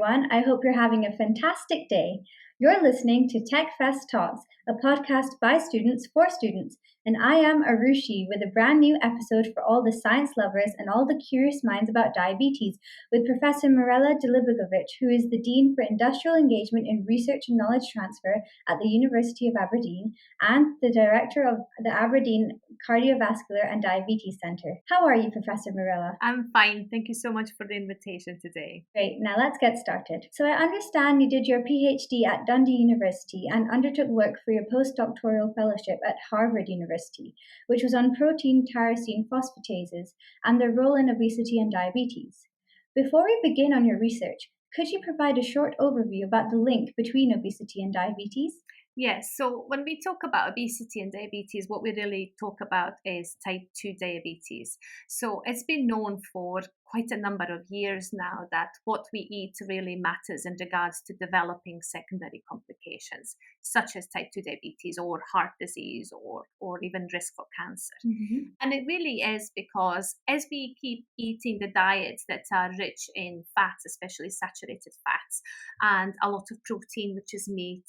everyone. I hope you're having a fantastic day. You're listening to TechFest Talks, a podcast by students for students, and I am Arushi with a brand new episode for all the science lovers and all the curious minds about diabetes with Professor Mirella Delibovic, who is the Dean for Industrial Engagement in Research and Knowledge Transfer at the University of Aberdeen and the Director of the Aberdeen Cardiovascular and Diabetes Centre. How are you, Professor Mirella? I'm fine. Thank you so much for the invitation today. Great. Now let's get started. So I understand you did your PhD at Dundee University and undertook work for your postdoctoral fellowship at Harvard University, which was on protein tyrosine phosphatases and their role in obesity and diabetes. Before we begin on your research, could you provide a short overview about the link between obesity and diabetes? Yes, so when we talk about obesity and diabetes, what we really talk about is type 2 diabetes. So it's been known for quite a number of years now that what we eat really matters in regards to developing secondary complications, such as type 2 diabetes or heart disease or even risk for cancer. Mm-hmm. And it really is because as we keep eating the diets that are rich in fats, especially saturated fats, and a lot of protein, which is meat,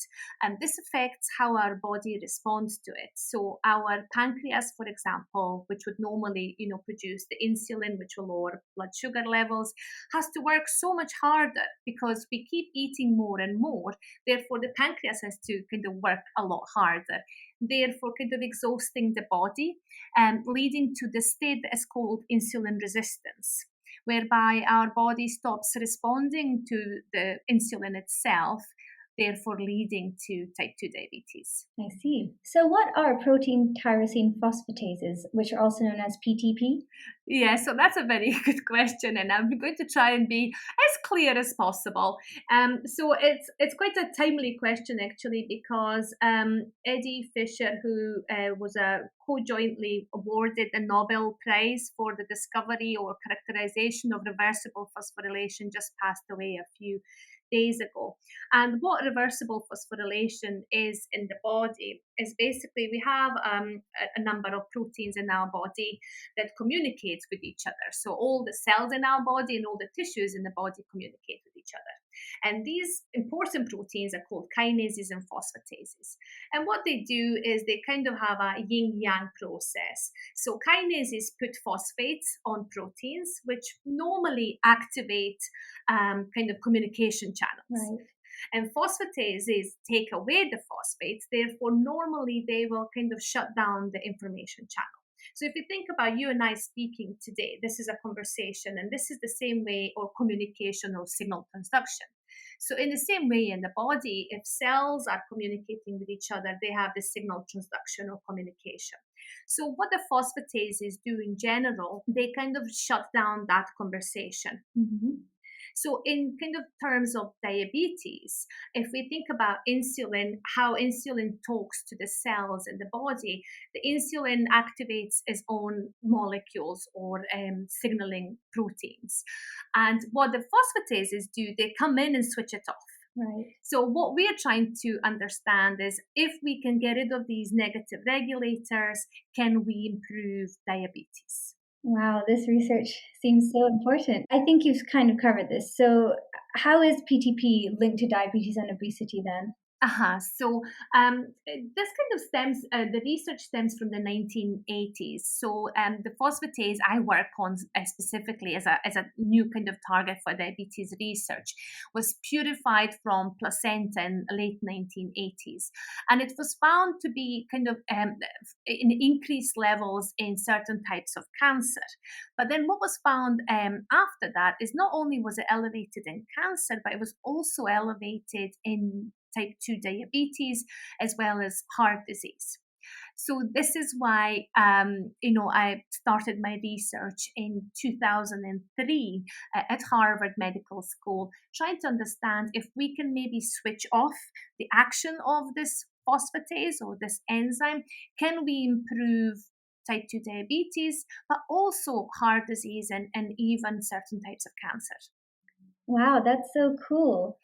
this affects how our body responds to it. So our pancreas, for example, which would normally, produce the insulin, which will lower blood sugar levels, has to work so much harder because we keep eating more and more. Therefore, the pancreas has to kind of work a lot harder, therefore kind of exhausting the body, leading to the state that is called insulin resistance, whereby our body stops responding to the insulin itself, therefore leading to type 2 diabetes. I see. So what are protein tyrosine phosphatases, which are also known as PTP? Yeah, so that's a very good question, and I'm going to try and be as clear as possible. So it's quite a timely question, actually, because Eddie Fisher, who was co-jointly awarded a Nobel Prize for the discovery or characterization of reversible phosphorylation, just passed away a few days ago. And what reversible phosphorylation is in the body is basically we have a number of proteins in our body that communicate with each other. So all the cells in our body and all the tissues in the body communicate with each other. And these important proteins are called kinases and phosphatases. And what they do is they kind of have a yin-yang process. So kinases put phosphates on proteins, which normally activate kind of communication channels. Right. And phosphatases take away the phosphates, therefore normally they will kind of shut down the information channel. So if you think about you and I speaking today, this is a conversation, and this is the same way, or communication or signal transduction. So in the same way in the body, if cells are communicating with each other, they have the signal transduction or communication. So what the phosphatases do in general, they kind of shut down that conversation. Mm-hmm. So in kind of terms of diabetes, if we think about insulin, how insulin talks to the cells in the body, the insulin activates its own molecules or signaling proteins. And what the phosphatases do, they come in and switch it off. Right. So what we are trying to understand is if we can get rid of these negative regulators, can we improve diabetes? Wow, this research seems so important. I think you've kind of covered this. So how is PTP linked to diabetes and obesity then? So this kind of stems, the research stems from the 1980s. So the phosphatase I work on specifically as a new kind of target for diabetes research was purified from placenta in the late 1980s. And it was found to be kind of in increased levels in certain types of cancer. But then what was found after that is not only was it elevated in cancer, but it was also elevated in type 2 diabetes, as well as heart disease. So this is why, I started my research in 2003 at Harvard Medical School, trying to understand if we can maybe switch off the action of this phosphatase or this enzyme. Can we improve type 2 diabetes, but also heart disease and even certain types of cancer? Wow, that's so cool.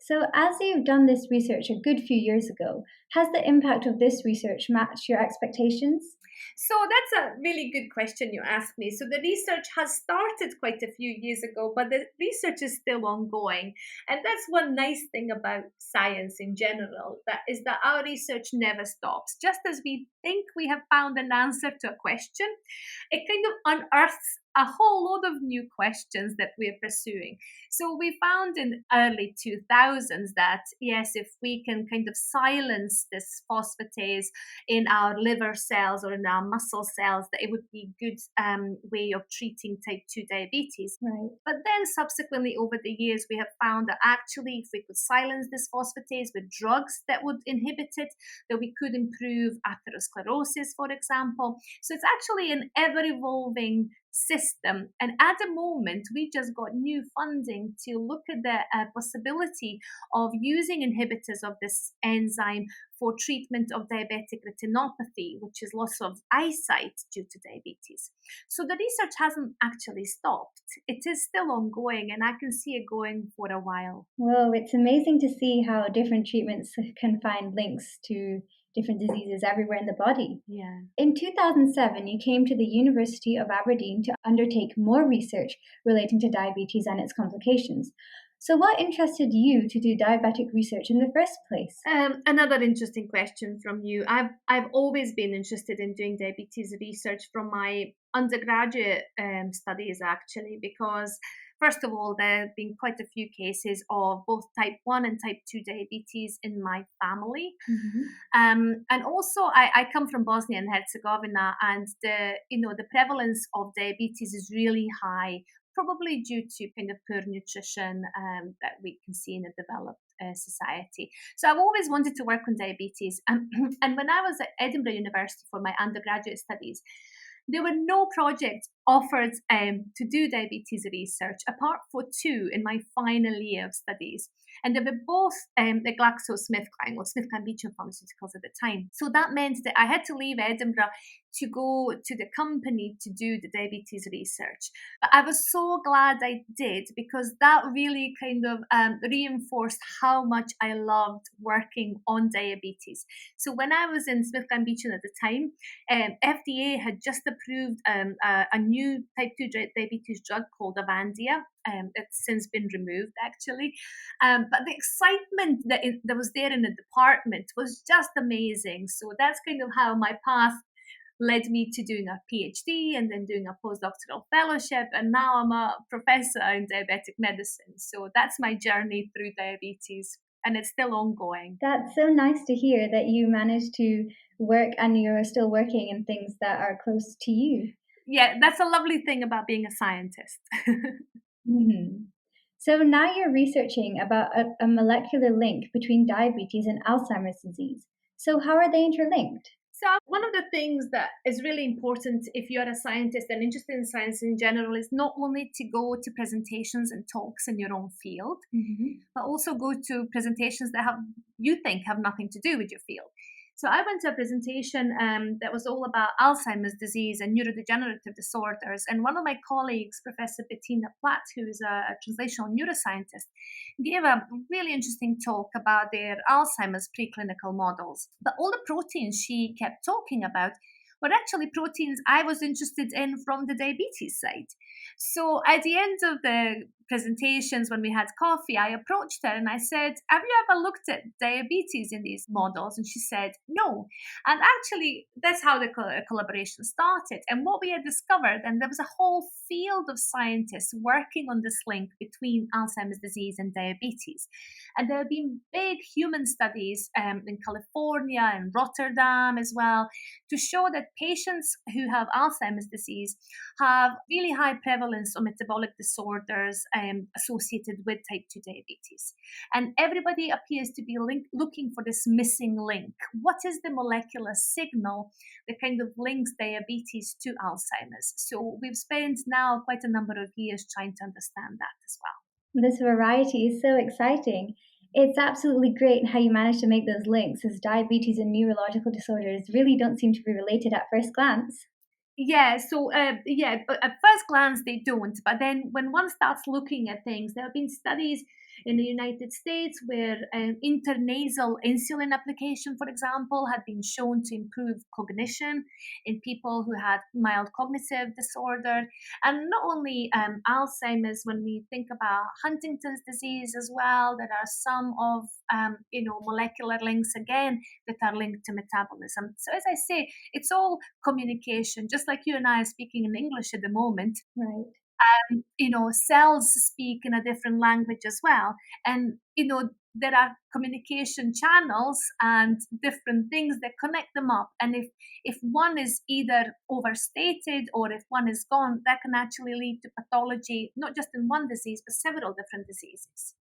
So, as you've done this research a good few years ago, has the impact of this research matched your expectations? So that's a really good question you asked me. So the research has started quite a few years ago, but the research is still ongoing. And that's one nice thing about science in general, that is that our research never stops. Just as we think we have found an answer to a question, it kind of unearths a whole lot of new questions that we're pursuing. So we found in early 2000s that yes, if we can kind of silence this phosphatase in our liver cells or in our muscle cells, that it would be a good way of treating type 2 diabetes. Right. But then subsequently over the years, we have found that actually if we could silence this phosphatase with drugs that would inhibit it, that we could improve atherosclerosis, for example. So it's actually an ever evolving system. And at the moment, we just got new funding to look at the possibility of using inhibitors of this enzyme for treatment of diabetic retinopathy, which is loss of eyesight due to diabetes. So the research hasn't actually stopped. It is still ongoing, and I can see it going for a while. Whoa, it's amazing to see how different treatments can find links to different diseases everywhere in the body. Yeah. In 2007, you came to the University of Aberdeen to undertake more research relating to diabetes and its complications. So, what interested you to do diabetic research in the first place? Another interesting question from you. I've always been interested in doing diabetes research from my undergraduate studies, actually, because first of all, there have been quite a few cases of both type 1 and type 2 diabetes in my family. And also, I come from Bosnia and Herzegovina, and the prevalence of diabetes is really high, probably due to kind of poor nutrition that we can see in a developed society. So I've always wanted to work on diabetes. And when I was at Edinburgh University for my undergraduate studies, there were no projects offered to do diabetes research, apart for two in my final year of studies. And they were both the GlaxoSmithKline or SmithKline Beecham Pharmaceuticals at the time. So that meant that I had to leave Edinburgh to go to the company to do the diabetes research. But I was so glad I did, because that really kind of reinforced how much I loved working on diabetes. So when I was in SmithKline Beecham at the time, FDA had just approved a new type 2 diabetes drug called Avandia. It's since been removed, actually. But the excitement that was there in the department was just amazing. So that's kind of how my path led me to doing a PhD and then doing a postdoctoral fellowship. And now I'm a professor in diabetic medicine. So that's my journey through diabetes. And it's still ongoing. That's so nice to hear that you managed to work and you're still working in things that are close to you. Yeah, that's a lovely thing about being a scientist. Mm-hmm. So now you're researching about a molecular link between diabetes and Alzheimer's disease. So how are they interlinked? So one of the things that is really important if you're a scientist and interested in science in general is not only to go to presentations and talks in your own field, but also go to presentations that you think have nothing to do with your field. So I went to a presentation that was all about Alzheimer's disease and neurodegenerative disorders. And one of my colleagues, Professor Bettina Platt, who is a translational neuroscientist, gave a really interesting talk about their Alzheimer's preclinical models. But all the proteins she kept talking about were actually proteins I was interested in from the diabetes side. So at the end of the presentations, when we had coffee, I approached her and I said, have you ever looked at diabetes in these models? And she said, no. And actually, that's how the collaboration started. And what we had discovered, and there was a whole field of scientists working on this link between Alzheimer's disease and diabetes. And there have been big human studies in California and Rotterdam as well, to show that patients who have Alzheimer's disease have really high prevalence of metabolic disorders associated with type 2 diabetes. And everybody appears to be looking for this missing link. What is the molecular signal that kind of links diabetes to Alzheimer's? So we've spent now quite a number of years trying to understand that as well. This variety is so exciting. It's absolutely great how you managed to make those links, as diabetes and neurological disorders really don't seem to be related at first glance. Yeah, so at first glance they don't, but then when one starts looking at things, there have been studies in the United States where intranasal insulin application, for example, had been shown to improve cognition in people who had mild cognitive disorder, and not only Alzheimer's. When we think about Huntington's disease as well, there are some of molecular links again that are linked to metabolism. So as I say, it's all communication, just like you and I are speaking in English at the moment. Right. Cells speak in a different language as well. And, there are communication channels and different things that connect them up. And if one is either overstated or if one is gone, that can actually lead to pathology, not just in one disease, but several different diseases.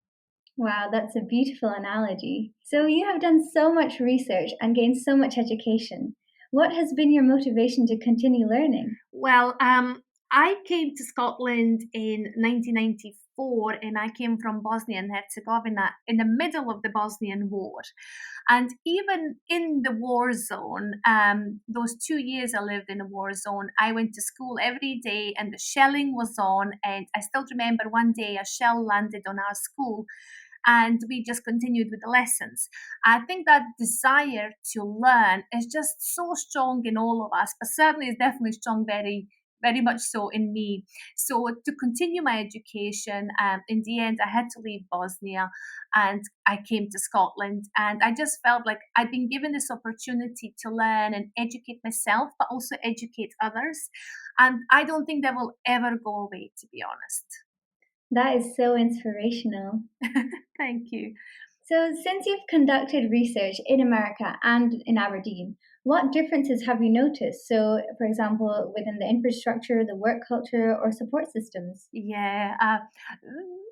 Wow, that's a beautiful analogy. So, you have done so much research and gained so much education. What has been your motivation to continue learning? Well, I came to Scotland in 1994 and I came from Bosnia and Herzegovina in the middle of the Bosnian War. And even in the war zone, those 2 years I lived in a war zone, I went to school every day and the shelling was on. And I still remember one day a shell landed on our school and we just continued with the lessons. I think that desire to learn is just so strong in all of us, but certainly is definitely strong, very much so in me. So to continue my education, in the end, I had to leave Bosnia and I came to Scotland. And I just felt like I'd been given this opportunity to learn and educate myself, but also educate others. And I don't think that will ever go away, to be honest. That is so inspirational. Thank you. So, since you've conducted research in America and in Aberdeen, what differences have you noticed? So, for example, within the infrastructure, the work culture, or support systems? Yeah,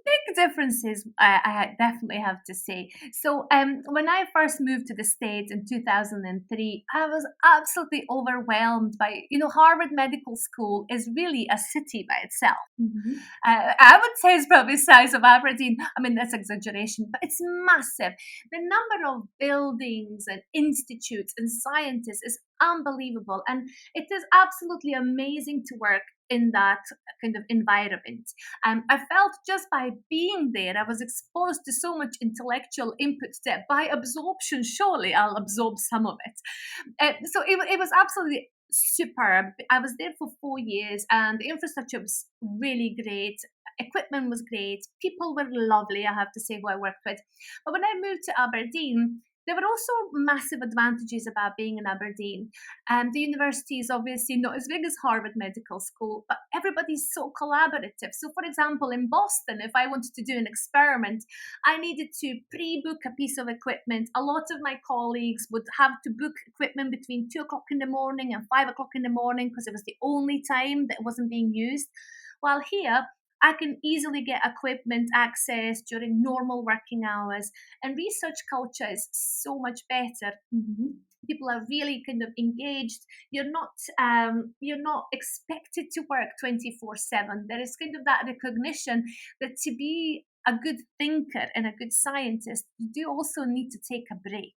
big differences. I definitely have to say. So, when I first moved to the States in 2003, I was absolutely overwhelmed by, Harvard Medical School is really a city by itself. Mhm. I would say it's probably the size of Aberdeen. I mean, that's exaggeration, but it's massive. The number of buildings and institutes and scientists is unbelievable, and it is absolutely amazing to work in that kind of environment. I felt just by being there, I was exposed to so much intellectual input that by absorption, surely I'll absorb some of it. So it was absolutely superb. I was there for 4 years and the infrastructure was really great. Equipment was great. People were lovely, I have to say, who I worked with. But when I moved to Aberdeen, there were also massive advantages about being in Aberdeen. The university is obviously not as big as Harvard Medical School, but everybody's so collaborative. So, for example, in Boston, if I wanted to do an experiment, I needed to pre book a piece of equipment. A lot of my colleagues would have to book equipment between 2 o'clock in the morning and 5 o'clock in the morning because it was the only time that it wasn't being used. While here, I can easily get equipment access during normal working hours, and research culture is so much better. Mhm. People are really kind of engaged. You're not expected to work 24/7. There is kind of that recognition that to be a good thinker and a good scientist, you do also need to take a break.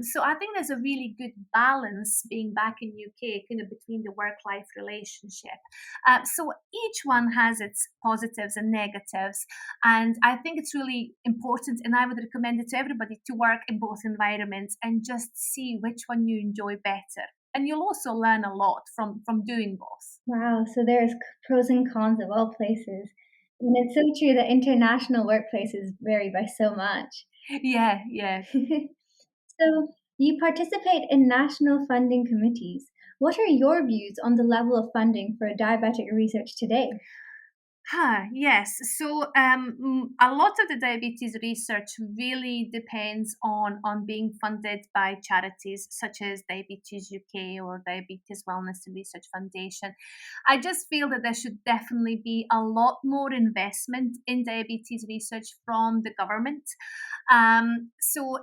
So I think there's a really good balance being back in UK, kind of between the work-life relationship. So each one has its positives and negatives, and I think it's really important. And I would recommend it to everybody to work in both environments and just see which one you enjoy better. And you'll also learn a lot from doing both. Wow, so there's pros and cons of all places. And it's so true that international workplaces vary by so much. Yeah, yeah. So, you participate in national funding committees. What are your views on the level of funding for diabetic research today? Yes. So a lot of the diabetes research really depends on being funded by charities such as Diabetes UK or Diabetes Wellness and Research Foundation. I just feel that there should definitely be a lot more investment in diabetes research from the government. So,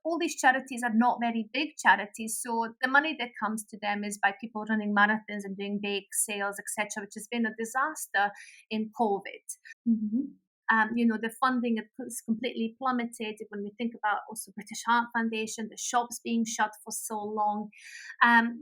all these charities are not very big charities. So the money that comes to them is by people running marathons and doing bake sales, etc., which has been a disaster in COVID. Mhm. The funding has completely plummeted. When we think about also British Heart Foundation, the shops being shut for so long.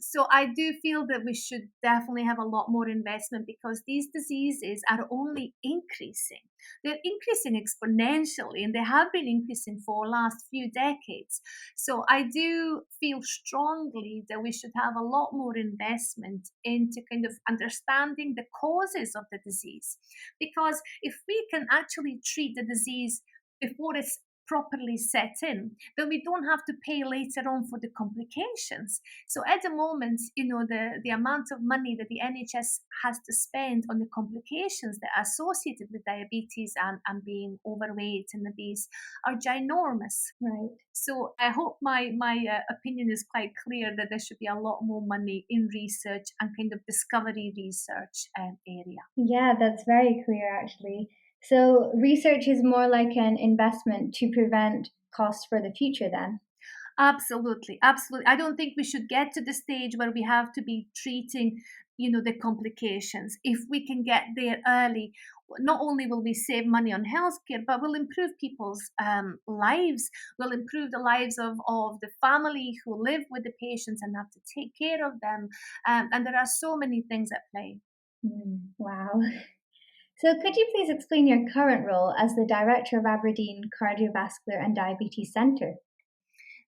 So I do feel that we should definitely have a lot more investment, because these diseases are only increasing. They're increasing exponentially, and they have been increasing for the last few decades. So I do feel strongly that we should have a lot more investment into kind of understanding the causes of the disease. Because if we can actually treat the disease before it's properly set in, then we don't have to pay later on for the complications. So at the moment, the amount of money that the NHS has to spend on the complications that are associated with diabetes and being overweight and obese are ginormous. Right. So I hope my opinion is quite clear that there should be a lot more money in research and kind of discovery research area. Yeah, that's very clear actually. So research is more like an investment to prevent costs for the future then. Absolutely, absolutely. I don't think we should get to the stage where we have to be treating, the complications. If we can get there early, not only will we save money on healthcare, but we'll improve people's lives. We'll improve the lives of the family who live with the patients and have to take care of them. And there are so many things at play. Wow. So could you please explain your current role as the Director of Aberdeen Cardiovascular and Diabetes Centre?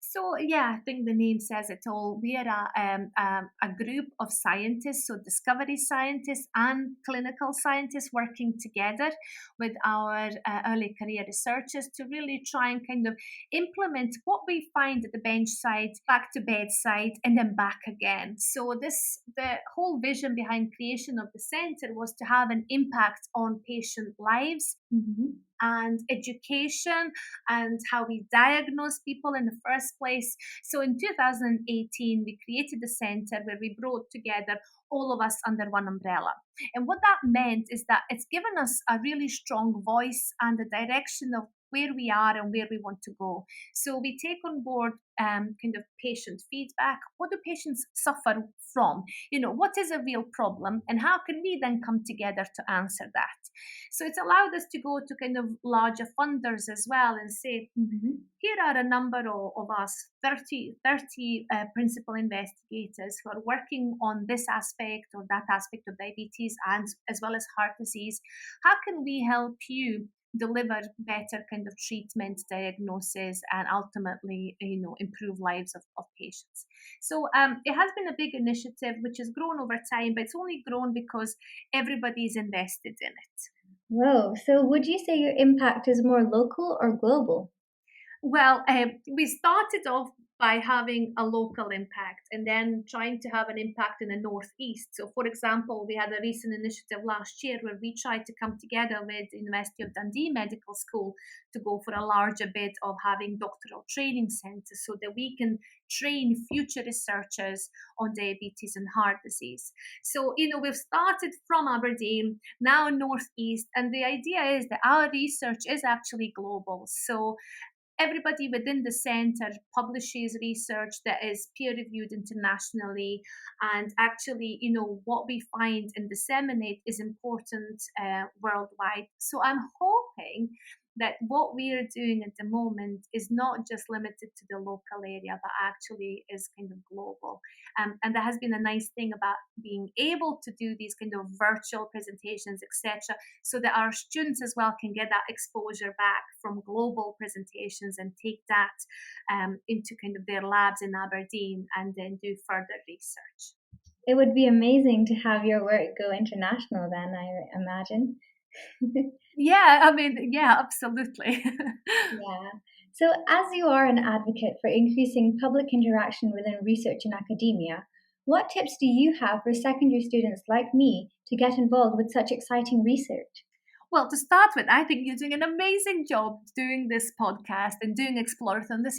So yeah, I think the name says it all. We are a group of scientists, so discovery scientists and clinical scientists working together with our early career researchers to really try and kind of implement what we find at the bench side, back to bedside, and then back again. So the whole vision behind creation of the centre was to have an impact on patient lives. Mm-hmm. And education and how we diagnose people in the first place. So in 2018, we created the center where we brought together all of us under one umbrella. And what that meant is that it's given us a really strong voice and the direction of where we are and where we want to go. So we take on board kind of patient feedback. What do patients suffer from? What is a real problem, and how can we then come together to answer that? So it's allowed us to go to kind of larger funders as well and say, here are a number of us, 30 principal investigators who are working on this aspect or that aspect of diabetes and as well as heart disease. How can we help you deliver better kind of treatment, diagnosis, and ultimately, improve lives of patients? So it has been a big initiative which has grown over time, but it's only grown because everybody's invested in it. Whoa, so would you say your impact is more local or global? Well, we started off by having a local impact and then trying to have an impact in the Northeast. So, for example, we had a recent initiative last year where we tried to come together with the University of Dundee Medical School to go for a larger bit of having doctoral training centres so that we can train future researchers on diabetes and heart disease. So, we've started from Aberdeen, now Northeast, and the idea is that our research is actually global. So, everybody within the center publishes research that is peer reviewed internationally, and actually what we find and disseminate is important worldwide. So I'm hoping that what we are doing at the moment is not just limited to the local area, but actually is kind of global. And that has been a nice thing about being able to do these kind of virtual presentations, etc., so that our students as well can get that exposure back from global presentations and take that into kind of their labs in Aberdeen and then do further research. It would be amazing to have your work go international then, I imagine. Yeah, absolutely. Yeah. So, as you are an advocate for increasing public interaction within research and academia, what tips do you have for secondary students like me to get involved with such exciting research? Well, to start with, I think you're doing an amazing job doing this podcast and doing Explorathon'. This is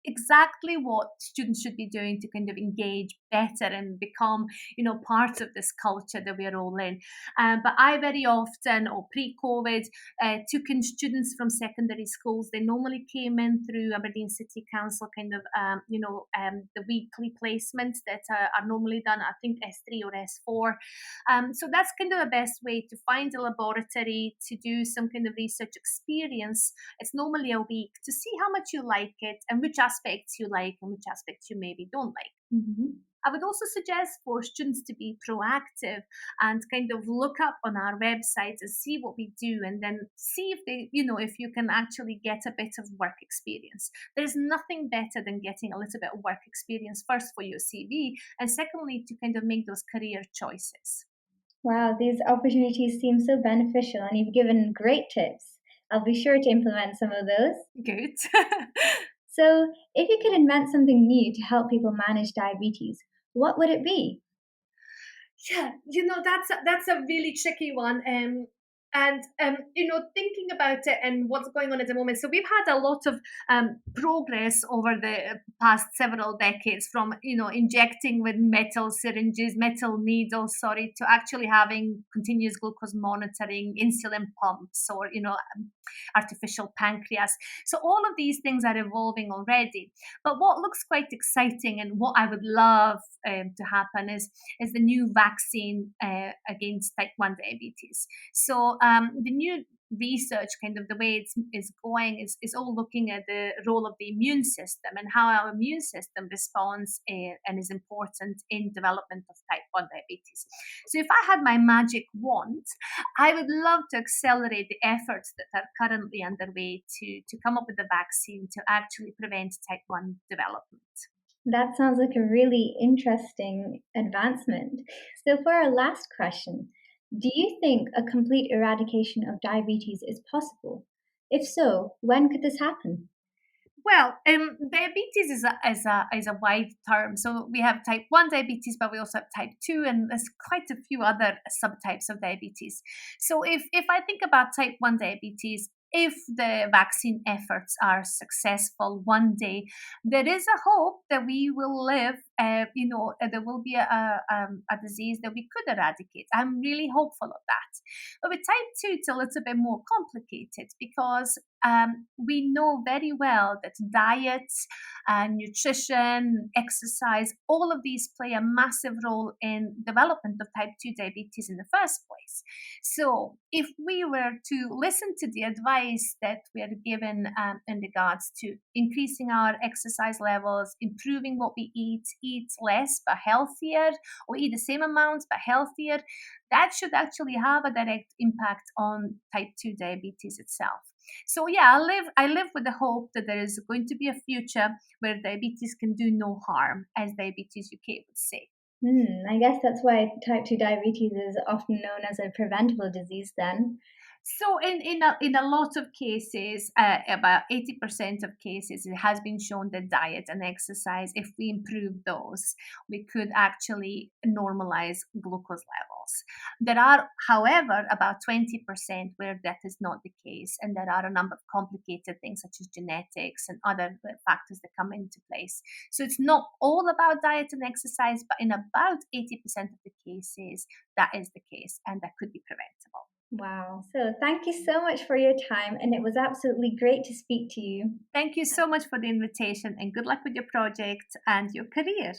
exactly what students should be doing to kind of engage better and become, part of this culture that we're all in. But I very often, or pre-COVID, took in students from secondary schools. They normally came in through Aberdeen City Council, kind of, the weekly placements that are normally done, I think S3 or S4. So that's kind of the best way to find a laboratory, to do some kind of research experience. It's normally a week to see how much you like it and which aspects you like and which aspects you maybe don't like. Mm-hmm. I would also suggest for students to be proactive and kind of look up on our website and see what we do, and then see if they, if you can actually get a bit of work experience. There's nothing better than getting a little bit of work experience, first for your CV, and secondly, to kind of make those career choices. Wow, these opportunities seem so beneficial, and you've given great tips. I'll be sure to implement some of those. Good. So, if you could invent something new to help people manage diabetes, what would it be? Yeah, that's a really tricky one. Thinking about it and what's going on at the moment. So we've had a lot of progress over the past several decades, from injecting with metal needles, sorry, to actually having continuous glucose monitoring, insulin pumps, or artificial pancreas. So all of these things are evolving already. But what looks quite exciting, and what I would love to happen, is the new vaccine against type 1 diabetes. So the new research, kind of the way is going, is all looking at the role of the immune system and how our immune system responds and is important in development of type 1 diabetes. So if I had my magic wand, I would love to accelerate the efforts that are currently underway to come up with a vaccine to actually prevent type 1 development. That sounds like a really interesting advancement. So, for our last question, do you think a complete eradication of diabetes is possible? If so, when could this happen? Well, diabetes is a wide term. So we have type 1 diabetes, but we also have type 2, and there's quite a few other subtypes of diabetes. So if I think about type 1 diabetes, if the vaccine efforts are successful one day, there is a hope that we will live, there will be a disease that we could eradicate. I'm really hopeful of that. But with type 2, it's a little bit more complicated, because we know very well that diet, nutrition, exercise, all of these play a massive role in development of type 2 diabetes in the first place. So if we were to listen to the advice that we are given in regards to increasing our exercise levels, improving what we eat less but healthier, or eat the same amount but healthier, that should actually have a direct impact on type 2 diabetes itself. So yeah, I live with the hope that there is going to be a future where diabetes can do no harm, as Diabetes UK would say. I guess that's why type 2 diabetes is often known as a preventable disease then. So in a lot of cases, about 80% of cases, it has been shown that diet and exercise, if we improve those, we could actually normalize glucose levels. There are, however, about 20% where that is not the case, and there are a number of complicated things such as genetics and other factors that come into place. So it's not all about diet and exercise, but in about 80% of the cases, that is the case, and that could be preventable. Wow. So, thank you so much for your time, and it was absolutely great to speak to you. Thank you so much for the invitation, and good luck with your project and your career.